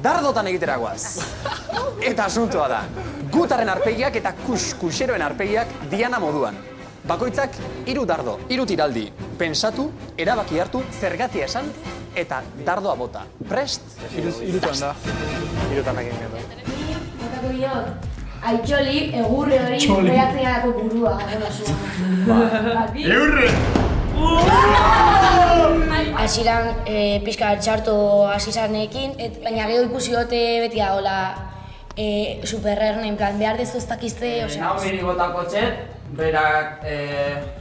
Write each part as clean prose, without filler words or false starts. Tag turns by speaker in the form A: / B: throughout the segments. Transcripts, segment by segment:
A: Dardotan egiteragoaz. Eta asuntoa da, gutarren arpegiak eta kuxeroen arpegiak diana moduan. Bakoitzak 3 dardo, 3 tiraldi. Pensatu, erabaki hartu, zergatia esan, eta dardoa bota. Prest?
B: 3 da. 3 egin gero.
C: Botako biot, Aitxoli, egurre hori behatzeako burua.
D: Egurre!
C: Hasieran pixka txarto hasi zanekin, baina gero ikusi dute beti dagoela superrerne, en plan, behar dezu ez dakizte, osea...
E: Naomiri botako txet, berak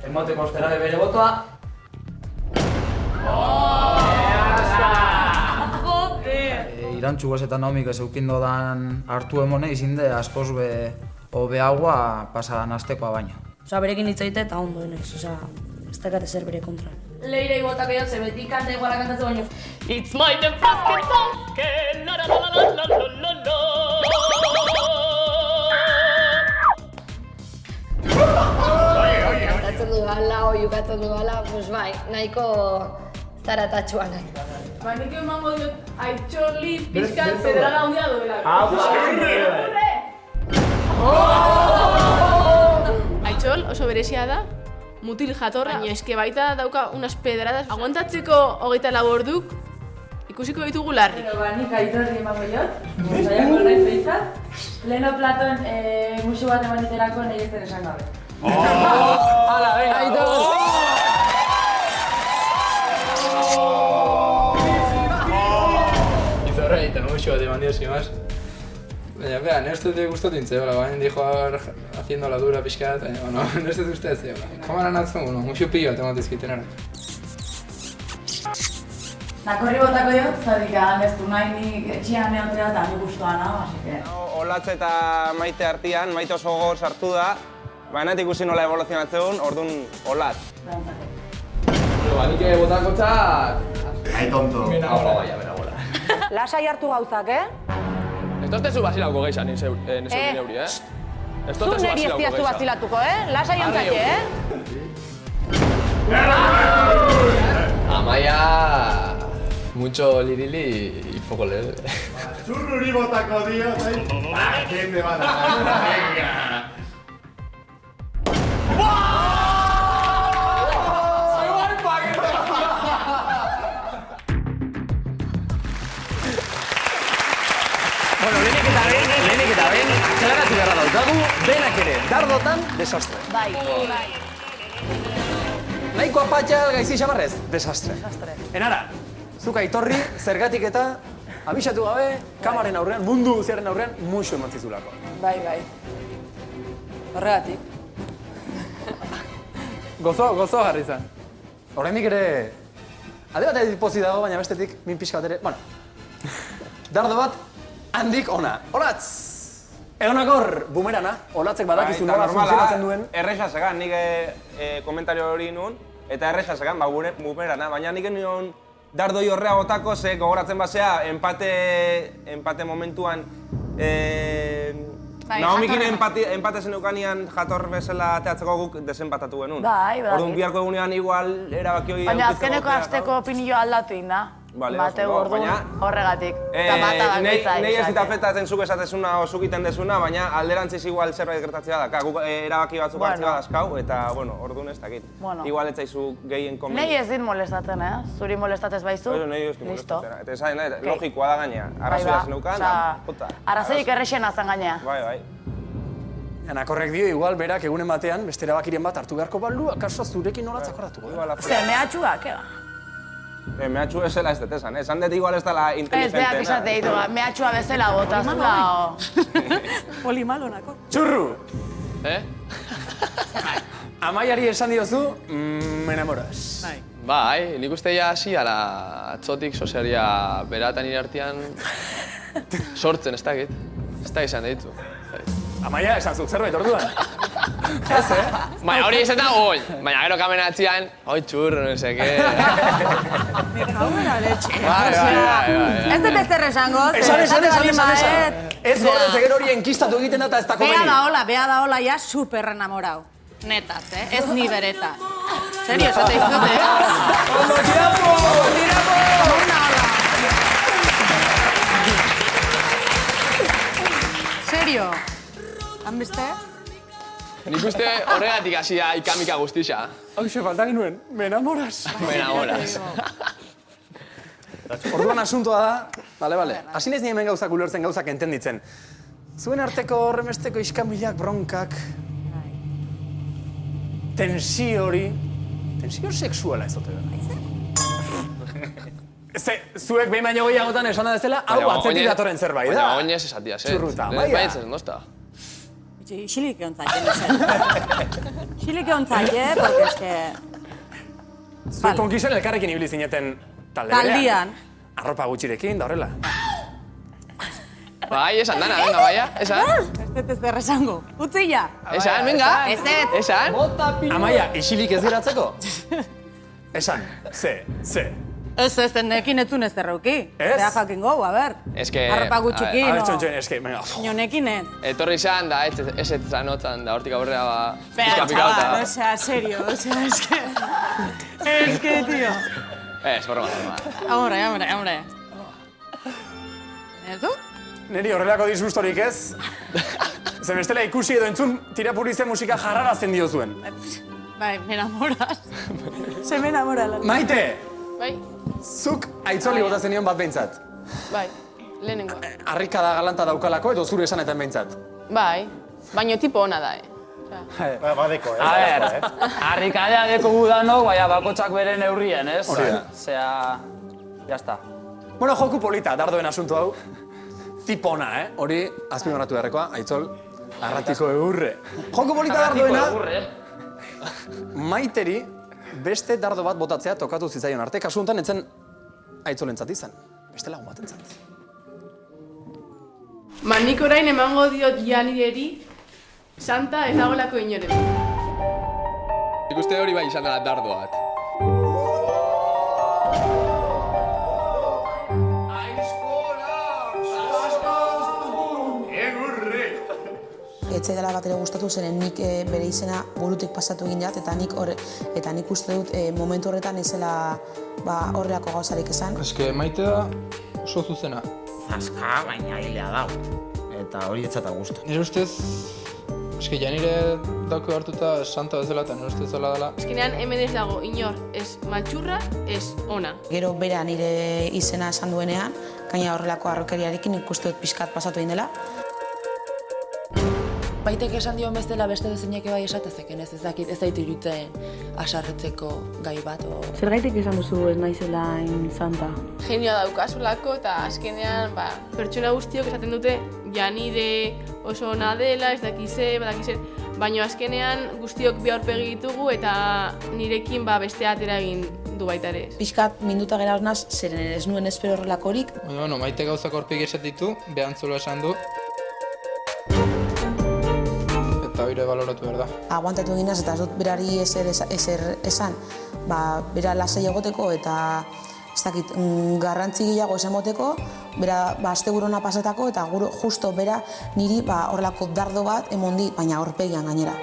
E: emoteko ostera bere botoa.
F: Irantxu goz eta Naomik ez eukindodan hartu emone izinde askoz hobeagoa pasadan astekoa baina.
G: Osa, berekin hitz egite eta ondo denez, osa, ez dakate zer bere kontra.
C: Leirei botako jotze, beti kante iguala kantatzen baino.
H: It's my name basket, la la la la la la la la.
C: Kantatzen du gala, oiukatzen du gala, pues bai, nahiko zaratatxua nahi.
I: Ba, nik emango diot Aitxoli pixkat pedrada handia duela. Aitxol oso berezia da, mutil jatorra, baina eske baita dauka unas pedradas. Aguantatzeko 24 orduk ikusiko ditugu larri.
G: Ba, nik Aitorri emango jot, saiako nahi behintzat. Leno Platon musu bat eman diterako nahi ez den esan gabe.
E: Hala, venga!
G: Aitor!
B: Izorra egiten muxo bat eman diosi más. Baina, beha, nire uste gustatu nintzen, baina dijo haciendo la dura pixkat, baina, bueno, nire uste ez, kamaran atzun, bueno, muxo pillo bat eman dizkiten ara.
G: Nakorri botako jot, zatik ez du nahi nik etxian egotea eta nik guztua nago, así que...
D: Olatz eta Maite artean, Maite oso gogor sartu da, baina ikusi nola evoluzionatzen, orduan Olatz.
B: Ba, nik botako txak...
D: Ai tonto.
B: Hau baia, bera bola.
G: Lasai hartu gauzak,
H: Ez doztezu basilauko geixan nezu neuri,
G: Zu neri ez diazu bazilatuko, Lasai antzake,
B: Amaia... Mucho lirili y poco leve.
D: Zurruri botako dio, jende bada.
A: Bueno, lehenik eta behin, klaratu beharra daukagu, denak ere, dardotan, desastre.
G: Bai.
A: Nahiko apatxal gaizi xamarrez, desastre. Enara, zuk Aitorri, zergatik eta abisatu gabe, kamaren aurrean, mundu guziaren aurrean, muxu eman zizulako.
G: Bai. Horregatik.
B: Gozo jarri zen.
A: Horrendik ere, alde bat pozi dago, baina bestetik, min pixka bat ere, bueno. Dardo bat, handik ona. Olatz! Egonakor, bumerana, Olatzek badakizu nola funtzionatzen duen.
D: Erresa segan, nik komentario hori nuen, eta erresa segan, bumerana, baina nik nion dardoi horrea botako, ze gogoratzen basea, empate momentuan, Naomikin empate zeneukanean jator bezala teatzeko guk desenpatatu genuen.
G: Bai.
D: Orduan biharko egunean igual erabaki hori...
G: Baina azkeneko asteko opinio aldatu inda. Bate orduan horregatik. Eta bata bakoitza
D: Nei ez eta afektatzen zuk esatezuna o zuk iten desuna, baina alderantziz igual zerbait gertatzea da. Guk erabaki batzuk hartzea dazkau, eta, bueno, orduan ez dakit. Igual ez zaizu gehien komeni.
G: Nei ez dit molestatzen, Zuri molestatez baizu.
D: Nei ez dit molestatzen. Eta esan, logikoa da gainea. Arrazoia zeneukan,
G: arrazoik errexena zen gainea.
D: Bai.
A: Nakorrek dio, igual, berak egunen batean, beste erabakiren bat hartu beharko balu, akaso zurekin nolatzak horratuko.
G: Zer, mehatxuak,
D: Mehatxu bezala ez dut esan, esan dut igual ez dela inteligentena.
G: Ez behak izate ditu, mehatxua bezala botazula o... Polimalo nako.
A: Txurru! Amaiari esan diozu, me enamoras.
H: Bai, nik uste ja hasi ala atzotik soziaria bera eta nire artean sortzen, ez dakit. Ez da izan ditu.
A: Amaia, esan zuk zerbait orduan. Ez,
H: Baina hori izan da goi, baina gero kamen atzian, oi txurro, no seke. Bai.
G: Ez dut ezer esango,
A: esan. Ez gordez egin hori enkistatu egiten da eta ez da komeni.
G: Bea da hola, ja super enamorau. Netaz, ez ni beretaz. Serio, esate izute,
A: Ondo, tiramo!
J: serio? Han beste?
H: Nik uste horregatik hasia ikamika guztixa.
A: Hauxe, falta genuen, me enamoras.
H: Me enamoras.
A: Orduan asuntoa da, bale. Hasi naiz ni hemen gauzak ulertzen, gauzak entenditzen. Zuen arteko horremesteko iskamilak, bronkak, tensio hori, tensio sexuala ez ote da. Zuek behin baino gehiagotan esana dezela, hau atzetik datorren zerbait da.
H: Baina oinez esatia, zer.
A: Txurruta, baina.
H: Baina nozta.
J: Xilik egon zaite, Xilik egon zaite, porque es que...
A: Zuek konkizuen elkarrekin ibili zineten talde berean.
J: Taldian.
A: Arropa gutxirekin, da horrela.
H: Bai, esan dana, venga, baia, esan.
J: Ez zer esango. Utzilla.
H: Esan, venga. Esan.
A: Amaia, isilik ez geratzeko? Esan, ze.
J: Ez, nekin etzun ez zerreuki.
A: Ez?
J: Zea jakin gau, a ber.
H: Eske...
J: Arropa gutxikin,
A: A ver, txon, eske, venga.
J: Nionekin ez.
H: Etorri izan da, ez zanotan, da hortik aurrera ba...
J: Pero, chaval, osea, serio, osea, es que, tío.
H: Ez, broma.
J: Hombre. Ez du?
A: Neri horrelako disgustorik ez? Ze bestela ikusi edo entzun tirapurize musika jarrarazten diozuen.
J: Bai, me enamoras. Se me enamora la...
A: Maite!
I: Bai,
A: Zuk aitzoli bota zenion bat behintzat.
I: bai, lehenengoa.
A: Harrikada galanta daukalako edo zure esanetan behintzat.
I: Bai, baino tipo ona da,
K: Badeko,
E: A ber, harrikadea deko gudanok, baina bakotxak bere neurrien, ez?
A: Hori da.
E: Zea, jazta.
A: Bueno, joku polita, dardoen asunto hau. Tipona, Hori, azpimarratu beharrekoa, aitzol, arratiko egurre. Joku polita dardoena, Maiteri beste dardo bat botatzea tokatu zitzaion arte, kasu honetan etzen aitzolentzat izan, beste lagun batentzat.
I: Nik orain emango diot Janireri Santa ez dagoelako inoren.
H: Ikuste hori bai izan da dardo bat.
L: Etxe dela bat ere gustatu zeren nik bere izena burutik pasatu egin jat, eta nik uste dut momentu horretan ezela horrelako gauzarik esan.
B: Eske maite da oso zuzena.
F: Azka, baina hilea dau. Eta hori etzata gustu.
B: Nire ustez, eske Janire dauke hartuta santa bezala eta nire ustez zela dela.
I: Eskenean hemen ez dago inor, ez maltxurra, ez ona.
L: Gero bera nire izena esan duenean, gaina horrelako harrokeriarekin nik uste dut pixkat pasatu egin dela.
M: Baitek esan dion bestela beste dezeinek bai esatezeken, ez dakit, ez daitu irutzen asarretzeko gai bat.
G: Zergaitik esan duzu ez naizela santa?
I: Genioa daukazulako eta azkenean pertsona guztiok esaten dute Janire oso ona dela, ez dakize, baina azkenean guztiok bi aurpegi ditugu eta nirekin beste atera egin du baita ere.
L: Pixkat minduta gera hornaz, zeren ez nuen espero horrelakorik.
B: Baina, maite gauzak aurpegi esatitu, behantzolo esan du. Eta hori baloratu behar da.
L: Aguantatu eginaz eta ez dut berari ezer esan, bera lasai egoteko eta ez dakit, garrantzi gehiago esan moteko, bera asteburona pasetako eta justo bera niri horrelako dardo bat emon dit, baina aurpegian gainera.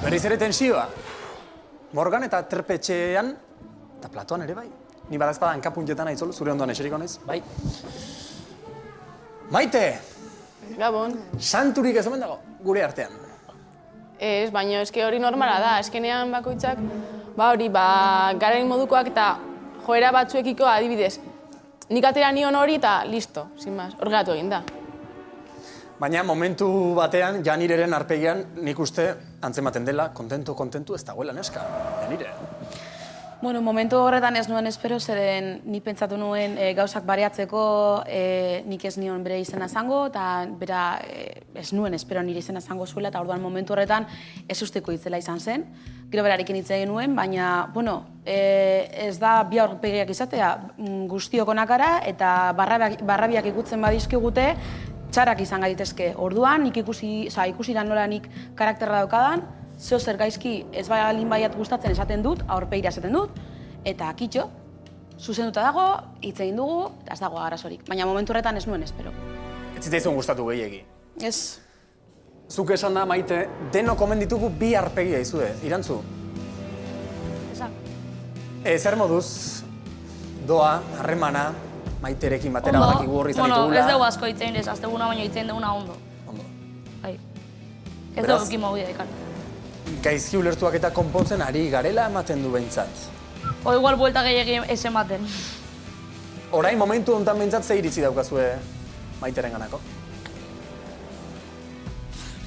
A: Berriz ere tensioa. Morgan eta Terpetxean, eta Platoan ere bai. Ni badazpada hankapuntetan aitzol, zure ondoan eseriko naiz.
E: Bai.
A: Maite!
I: Gabon.
A: Santurik ez omen dago, gure artean.
I: Ez, baina eske hori normala da, eskenean bakoitzak, garen modukoak eta joera batzuekiko adibidez. Nik atera nion hori eta listo, sin más, horregatu egin da.
A: Baina momentu batean, Janireren arpegian, nik uste antzematen dela, kontentu ez dagoela neska, Janire.
C: Bueno, momentu horretan ez nuen espero, zeren ni pentsatu nuen gauzak bareatzeko nik ez nion bere izena zango, eta bera ez nuen espero nire izena zango zuela, eta orduan momentu horretan ez usteko hitzela izan zen. Gero berarekin hitz egin nuen, baina, ez da bi aurpegiak izatea, guztiok onakara, eta barrabiak ikutzen badizkigute, txarak izan gaitezke. Orduan, nik ikusi da nola nik karakterra daukadan, zeo zer gaizki ez balin baiat gustatzen esaten dut, aurpegira esaten dut, eta kitxo, zuzenduta dago, hitz egin dugu, eta ez dago arazorik. Baina momentu horretan ez nuen espero.
A: Ez zitzaizun gustatu gehiegi?
C: Ez.
A: Zuk esan da, Maite, denok omen ditugu bi arpegia izue, irantzu.
N: Esan.
A: Zer moduz, doa, harremana, Maiterekin batera badakigu horri izan ditugula.
N: Ez dugu asko itzein, ez azteguna baino itzein duguna ondo.
A: Ondo.
N: Bai. Ez dugu ekin mogu dekan.
A: Gaizki ulertuak eta konpontzen ari garela ematen du behintzat.
N: O igual buelta gehiagin ez ematen.
A: Orain momentu honetan behintzat ze iritzi daukazue Maiteren ganako?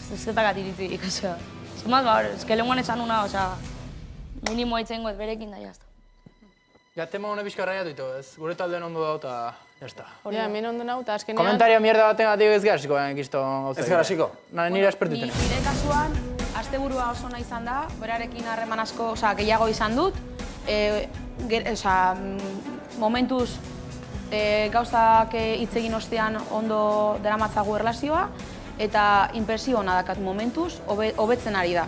N: Zezketakat iritzirik, osea. Zumaz, ez que lenguan esan una, osea, minimo itzengo ez berekin da, jazta.
B: Ja, tema hone pixka raiatu ditu, ez? Gure taldean ondo dau eta jazta.
I: Ja, hemen ondo nau, eta azkenean...
B: Komentario mierda baten gatik ez gara hasiko, kiston gauza.
A: Ez gara hasiko?
B: Nire espertuten.
C: Nire kasuan, asteburua oso nahi izan da, berarekin harreman asko, osea, gehiago izan dut, momentuz gauzak hitz egin ostean ondo daramatzagu erlazioa, eta inpresio hona dakat momentuz, hobetzen ari da.